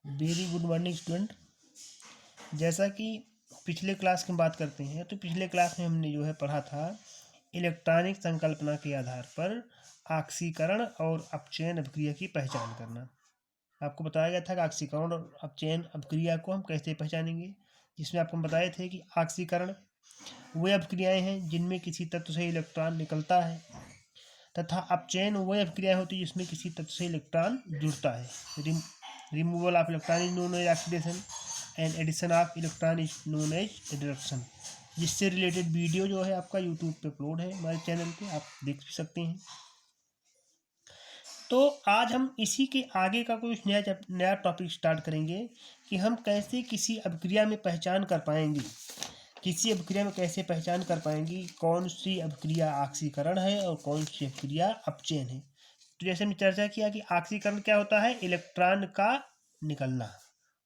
Very good morning student. जैसा कि पिछले क्लास की बात करते हैं तो पिछले क्लास में हमने जो है पढ़ा था इलेक्ट्रॉनिक संकल्पना के आधार पर ऑक्सीकरण और अपचयन अभिक्रिया की पहचान करना। आपको बताया गया था कि ऑक्सीकरण और अपचयन अभिक्रिया को हम कैसे पहचानेंगे, जिसमें आपको हम बताए थे कि ऑक्सीकरण वे अभिक्रियाएं हैं जिनमें किसी तत्व से इलेक्ट्रॉन निकलता है तथा अपचयन वह अभिक्रिया होती है जिसमें किसी तत्व से इलेक्ट्रॉन जुड़ता है। Removal of electron is known as oxidation and addition of electron is known as reduction. जिससे रिलेटेड वीडियो जो है आपका यूट्यूब पे अपलोड है हमारे चैनल पे, आप देख भी सकते हैं। तो आज हम इसी के आगे का कुछ नया टॉपिक स्टार्ट करेंगे कि हम कैसे किसी अभिक्रिया में पहचान कर पाएंगे, किसी अभिक्रिया में कैसे पहचान कर पाएंगे कौन सी अभिक्रिया ऑक्सीकरण है और कौन सी अभिक्रिया अपचयन है। तो जैसे हमने चर्चा किया कि ऑक्सीकरण क्या होता है, इलेक्ट्रॉन का निकलना,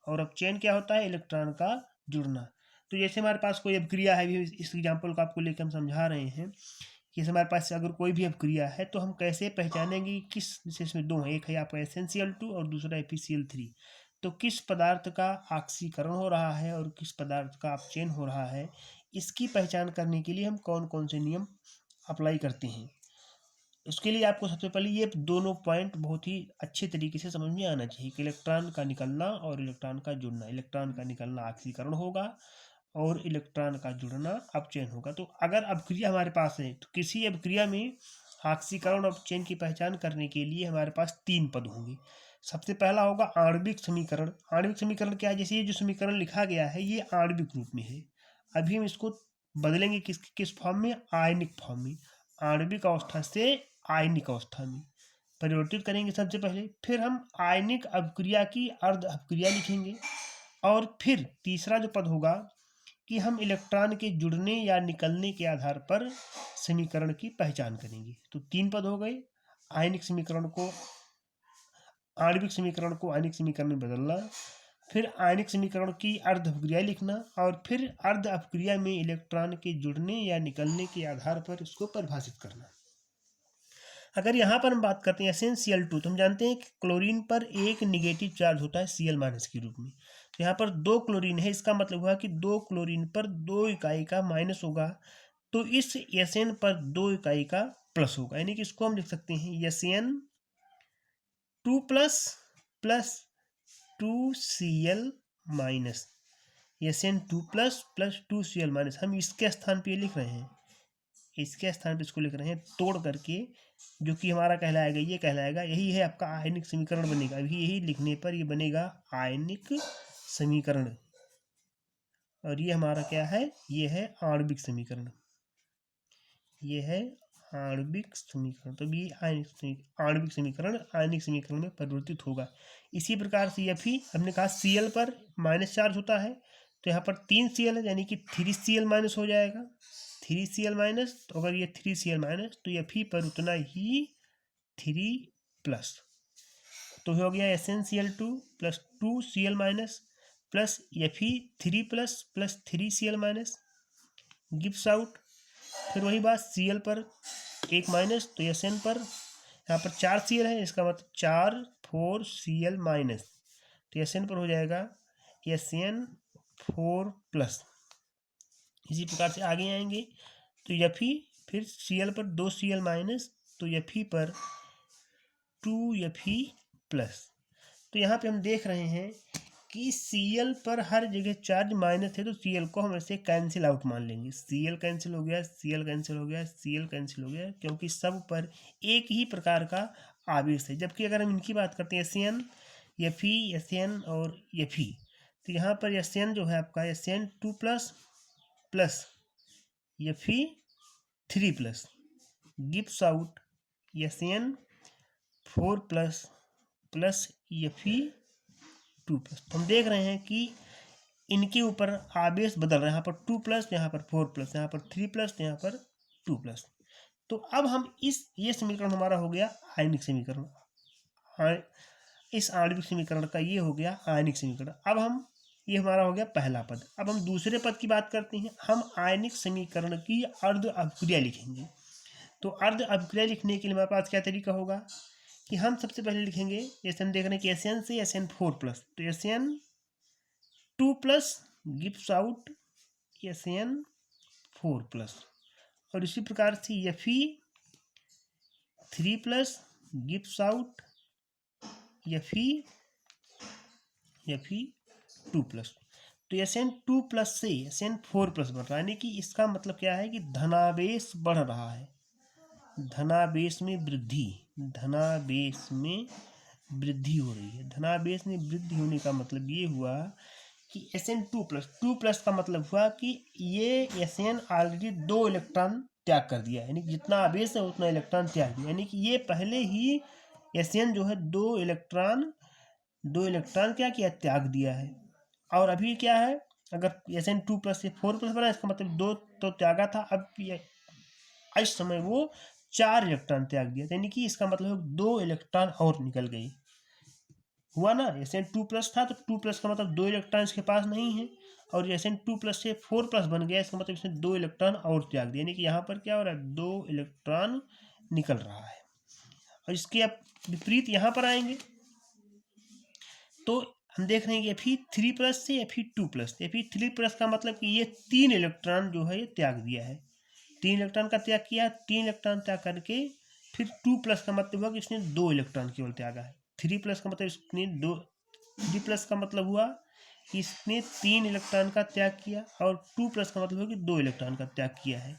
और अपचयन क्या होता है, इलेक्ट्रॉन का जुड़ना। तो जैसे हमारे पास कोई अभिक्रिया है, इस एग्जाम्पल को आपको लेकर हम समझा रहे हैं कि हमारे पास अगर कोई भी अभिक्रिया है तो हम कैसे पहचानेंगे किस, जैसे इसमें दो हैं, एक है आपका SnCl2 और दूसरा है FeCl3। तो किस पदार्थ का ऑक्सीकरण हो रहा है और किस पदार्थ का अपचयन हो रहा है, इसकी पहचान करने के लिए हम कौन कौन से नियम अप्लाई करते हैं। उसके लिए आपको सबसे पहले ये दोनों पॉइंट बहुत ही अच्छे तरीके से समझ में आना चाहिए कि इलेक्ट्रॉन का निकलना और इलेक्ट्रॉन का जुड़ना। इलेक्ट्रॉन का निकलना ऑक्सीकरण होगा और इलेक्ट्रॉन का जुड़ना अपचयन होगा। तो अगर अभिक्रिया हमारे पास है तो किसी अभिक्रिया में ऑक्सीकरण और अपचयन की पहचान करने के लिए हमारे पास तीन पद होंगे। सबसे पहला होगा आणविक समीकरण। आणविक समीकरण क्या है, जैसे ये जो समीकरण लिखा गया है ये आणविक रूप में है। अभी हम इसको बदलेंगे किस किस फॉर्म में, आयनिक फॉर्म में। आणविक अवस्था से आयनिक अवस्था में परिवर्तित करेंगे सबसे पहले, फिर हम आयनिक अभिक्रिया की अर्ध अभिक्रिया लिखेंगे, और फिर तीसरा जो पद होगा कि हम इलेक्ट्रॉन के जुड़ने या निकलने के आधार पर समीकरण की पहचान करेंगे। तो तीन पद हो गए, आयनिक समीकरण को, आणविक समीकरण को आयनिक समीकरण में बदलना, फिर आयनिक समीकरण की अर्ध अभिक्रिया लिखना, और फिर अर्ध अभिक्रिया में इलेक्ट्रॉन के जुड़ने या निकलने के आधार पर इसको परिभाषित करना। अगर यहाँ पर हम बात करते हैं SnCl2, तो हम जानते हैं कि क्लोरीन पर एक निगेटिव चार्ज होता है Cl- के रूप में। तो यहाँ पर दो क्लोरीन है, इसका मतलब हुआ कि दो क्लोरीन पर दो इकाई का माइनस होगा, तो इस Sn पर दो इकाई का प्लस होगा। यानी कि इसको हम लिख सकते हैं Sn2 plus plus 2Cl minus, Sn2 plus plus 2Cl minus. हम इसके स्थान पे लिख रहे हैं, इसके स्थान पर इसको लिख रहे हैं तोड़ करके, जो कि हमारा कहलाएगा, ये कहलाएगा, यही है आपका आयनिक समीकरण बनेगा। अभी यही लिखने पर ये बनेगा आयनिक समीकरण, और ये हमारा क्या है, ये है आणविक समीकरण, ये है आणविक समीकरण। तो ये आणविक समीकरण आयनिक समीकरण में परिवर्तित होगा। इसी प्रकार से यह भी हमने कहा Cl पर माइनस चार्ज होता है, तो यहाँ पर 3Cl है, यानी कि 3Cl माइनस हो जाएगा, 3Cl माइनस। तो अगर ये 3Cl माइनस तो यह भी पर उतना ही 3 प्लस, तो हो गया SnCl2 plus 2Cl minus plus Fe3 plus plus 3Cl minus gives out. फिर वही बात Cl पर एक माइनस, तो Sn पर यहाँ पर 4Cl है, इसका मतलब 4 माइनस, तो Sn पर हो जाएगा Sn4 प्लस। इसी प्रकार से आगे आएंगे तो Fe, फिर Cl पर 2Cl माइनस, तो Fe पर 2Fe प्लस। तो यहाँ पे हम देख रहे हैं कि Cl पर हर जगह चार्ज माइनस है, तो Cl को हम ऐसे कैंसिल आउट मान लेंगे। Cl कैंसिल हो गया, Cl कैंसिल हो गया, Cl कैंसिल हो गया, क्योंकि सब पर एक ही प्रकार का आवेश है। जबकि अगर हम इनकी बात करते हैं Sn, Fe, Sn और Fe, तो यहाँ पर Sn जो है आपका Sn2 plus plus Fe3 plus gives out Sn4 plus plus Fe2 plus. हम देख रहे हैं कि इनके ऊपर आवेश बदल रहा है, यहाँ पर 2 प्लस, यहाँ पर 4 प्लस, यहाँ पर 3 प्लस, यहाँ पर 2 प्लस। तो अब हम ये समीकरण हमारा हो गया आयनिक समीकरण, इस आणविक समीकरण का ये हो गया आयनिक समीकरण। अब हम, ये हमारा हो गया पहला पद। अब हम दूसरे पद की बात करते हैं। हम आयनिक समीकरण की अर्ध अभिक्रिया लिखेंगे। तो अर्ध अभिक्रिया लिखने के लिए हमारे पास क्या तरीका होगा कि हम सबसे पहले लिखेंगे, जैसे हम देख रहे हैं कि Sn से Sn4 प्लस, तो Sn2 plus gives out Sn4 plus, और इसी प्रकार से Fe3 plus gives out Fe2 plus. तो Sn2 प्लस से Sn4 प्लस बढ़ रहा है, यानी कि इसका मतलब क्या है कि धनावेश बढ़ रहा है, धनावेश में वृद्धि, धनावेश में वृद्धि हो रही है। धनावेश में वृद्धि होने का मतलब ये हुआ कि Sn2 प्लस, 2 प्लस का मतलब हुआ कि ये Sn ऑलरेडी 2 इलेक्ट्रॉन त्याग कर दिया, यानी कि जितना आवेश है उतना इलेक्ट्रॉन त्याग दिया, यानी कि ये पहले ही Sn जो है 2 इलेक्ट्रॉन क्या किया, त्याग दिया है। और अभी क्या है, अगर Sn2 प्लस से 4 प्लस बना, इसका मतलब 2 तो त्यागा था, अब इस समय वो 4 इलेक्ट्रॉन त्याग दिया, यानी कि इसका मतलब 2 इलेक्ट्रॉन और निकल गई। हुआ ना, Sn2 प्लस था तो 2 प्लस का मतलब 2 इलेक्ट्रॉन इसके पास नहीं है, और Sn2 प्लस से 4 प्लस बन गया, इसका मतलब इसने 2 इलेक्ट्रॉन और त्याग दिया, यानी कि यहाँ पर क्या हो रहा है, 2 इलेक्ट्रॉन निकल रहा है। और इसके अब विपरीत यहाँ पर आएंगे तो हम देख रहे हैं कि Fe3 प्लस से Fe2 प्लस, Fe3 प्लस का मतलब कि ये 3 इलेक्ट्रॉन जो है ये त्याग दिया है, 3 इलेक्ट्रॉन का त्याग किया, 3 इलेक्ट्रॉन त्याग करके फिर 2 प्लस का मतलब हुआ कि इसने 2 इलेक्ट्रॉन केवल त्यागा है। 3 प्लस का मतलब इसने 3 प्लस का मतलब हुआ कि इसने 3 इलेक्ट्रॉन का त्याग किया, और 2 प्लस का मतलब हुआ कि 2 इलेक्ट्रॉन का त्याग किया है,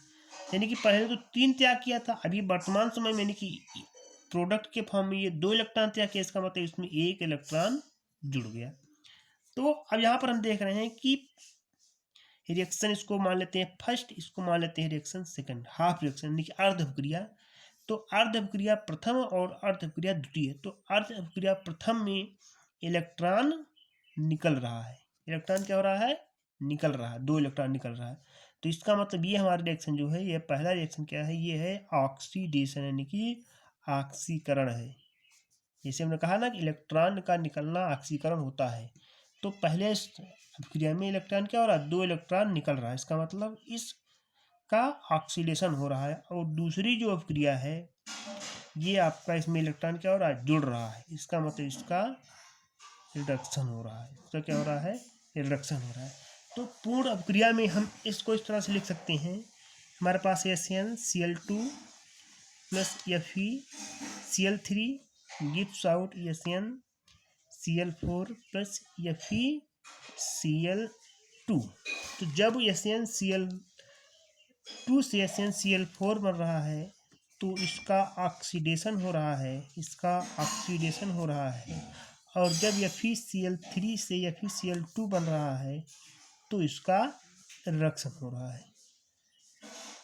यानी कि पहले तो 3 त्याग किया था, अभी वर्तमान समय में यानी कि प्रोडक्ट के फॉर्म में ये 2 इलेक्ट्रॉन त्याग किया, इसका मतलब इसमें 1 इलेक्ट्रॉन जुड़ गया। तो अब यहाँ पर हम देख रहे हैं कि रिएक्शन इसको मान लेते हैं फर्स्ट, इसको मान लेते हैं रिएक्शन सेकंड, हाफ रिएक्शन यानी कि अर्ध अपक्रिया। तो अर्ध अपक्रिया प्रथम और अर्ध अपक्रिया द्वितीय। तो अर्ध अपक्रिया प्रथम में इलेक्ट्रॉन निकल रहा है, इलेक्ट्रॉन क्या हो रहा है, निकल रहा है, 2 इलेक्ट्रॉन निकल रहा है। तो इसका मतलब ये हमारा रिएक्शन जो है, ये पहला रिएक्शन क्या है, ये है ऑक्सीडेशन यानी कि ऑक्सीकरण है। जैसे हमने कहा ना कि इलेक्ट्रॉन का निकलना ऑक्सीकरण होता है, तो पहले अपक्रिया में इलेक्ट्रॉन क्या हो रहा है, 2 इलेक्ट्रॉन निकल रहा है, इसका मतलब इसका ऑक्सीडेशन हो रहा है। और दूसरी जो अपक्रिया है, ये आपका इसमें इलेक्ट्रॉन क्या हो रहा है, जुड़ रहा है, इसका मतलब इसका रिडक्शन हो रहा है, इसका क्या हो रहा है, रिडक्शन हो रहा है। तो पूर्ण अपक्रिया में हम इसको इस तरह से लिख सकते हैं, हमारे पास SnCl2 plus FeCl3 gives out SnCl4 plus FeCl2। तो जब SnCl2 से SnCl4 बन रहा है तो इसका ऑक्सीडेशन हो रहा है, इसका ऑक्सीडेशन हो रहा है। और जब FeCl3 से FeCl2 बन रहा है तो इसका रिडक्शन हो रहा है।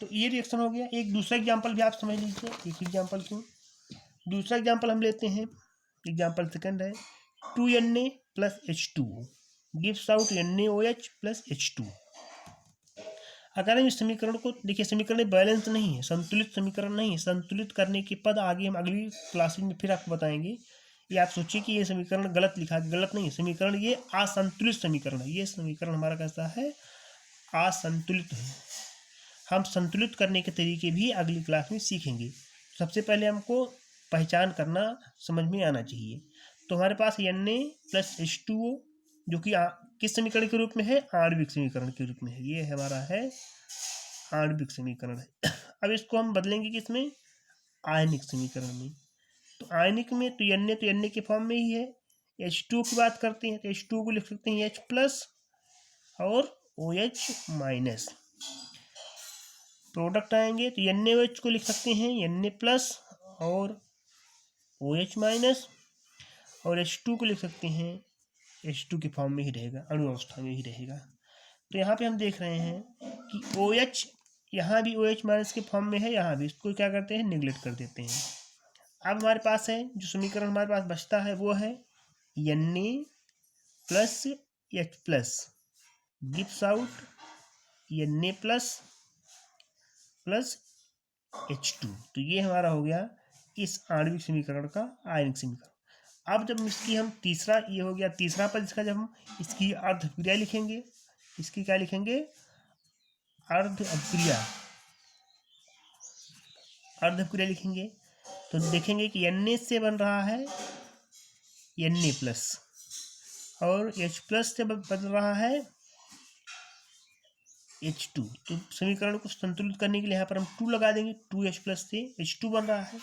तो ये रिएक्शन हो गया। एक दूसरा एग्जांपल भी आप समझ लीजिए, एक एग्जांपल क्यों, दूसरा एग्जांपल हम लेते हैं, एग्जांपल सेकंड है 2Na plus H2O gives out NaOH plus H2। अगर हम इस समीकरण को देखिए, समीकरण बैलेंस नहीं है, संतुलित समीकरण नहीं है, संतुलित करने के पद आगे हम अगली क्लासेज में फिर आपको बताएंगे। ये आप सोचिए कि ये समीकरण गलत लिखा, गलत नहीं है समीकरण, ये असंतुलित समीकरण है, ये समीकरण हमारा कैसा है, असंतुलित है। हम संतुलित करने के तरीके भी अगली क्लास में सीखेंगे। सबसे पहले हमको पहचान करना समझ में आना चाहिए। तो हमारे पास Na प्लस H2O जो कि किस समीकरण के रूप में है, आणविक समीकरण के रूप में है, ये हमारा है आणविक समीकरण है। अब इसको हम बदलेंगे किसमें, आयनिक समीकरण में। तो आयनिक में तो Na के फॉर्म में ही है। H2O की बात करते हैं तो H2O को लिख सकते हैं H प्लस और OH माइनस। प्रोडक्ट आएंगे तो NaOH को लिख सकते हैं Na प्लस और OH माइनस, और H2 को लिख सकते हैं H2 के फॉर्म में ही रहेगा, अणु अवस्था में ही रहेगा। तो यहाँ पे हम देख रहे हैं कि OH यहाँ भी OH माइनस के फॉर्म में है, यहाँ भी, इसको क्या करते हैं, निगलेक्ट कर देते हैं। अब हमारे पास है जो समीकरण हमारे पास बचता है वो है Na plus H plus gives out Na plus plus H2। तो ये हमारा हो गया इस आणविक समीकरण का आयनिक समीकरण। अब जब इसकी हम तीसरा, ये हो गया तीसरा पद, इसका जब हम इसकी अर्ध अपक्रिया लिखेंगे, इसकी क्या लिखेंगे, अर्ध अपक्रिया, अर्ध अपक्रिया लिखेंगे। तो देखेंगे कि Na से बन रहा है Na प्लस, और H प्लस से बन रहा है H2। तो समीकरण को संतुलित करने के लिए यहाँ पर हम 2 लगा देंगे, 2H प्लस से H2 बन रहा है।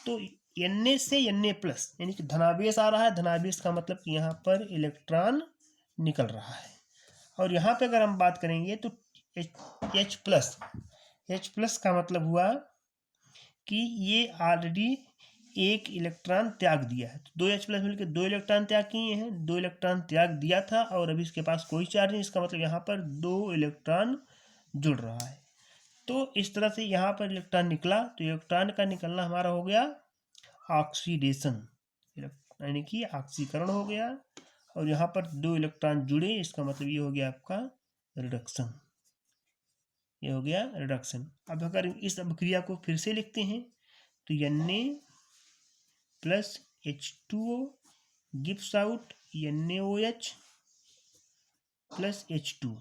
तो Na से Na प्लस यानी कि धनावेश आ रहा है, धनावेश का मतलब कि यहाँ पर इलेक्ट्रॉन निकल रहा है। और यहाँ पे अगर हम बात करेंगे तो H प्लस का मतलब हुआ कि ये ऑलरेडी एक इलेक्ट्रॉन त्याग दिया है। तो 2H प्लस मिलकर 2 इलेक्ट्रॉन त्याग किए हैं, 2 इलेक्ट्रॉन त्याग दिया था और अभी इसके पास कोई चार्ज नहीं, इसका मतलब यहाँ पर 2 इलेक्ट्रॉन जुड़ रहा है। तो इस तरह से यहाँ पर इलेक्ट्रॉन निकला, तो इलेक्ट्रॉन का निकलना हमारा हो गया ऑक्सीडेशन, यानी कि ऑक्सीकरण हो गया। और यहाँ पर 2 इलेक्ट्रॉन जुड़े, इसका मतलब ये हो गया आपका रिडक्शन, ये हो गया रिडक्शन। अब अगर इस अभिक्रिया को फिर से लिखते हैं तो Na plus H2O gives out NaOH plus H2।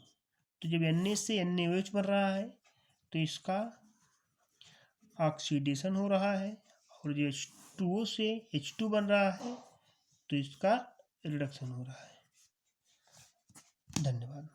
तो जब Na से NaOH बन रहा है तो इसका ऑक्सीडेशन हो रहा है, और जो H2O से H2 बन रहा है तो इसका रिडक्शन हो रहा है। धन्यवाद।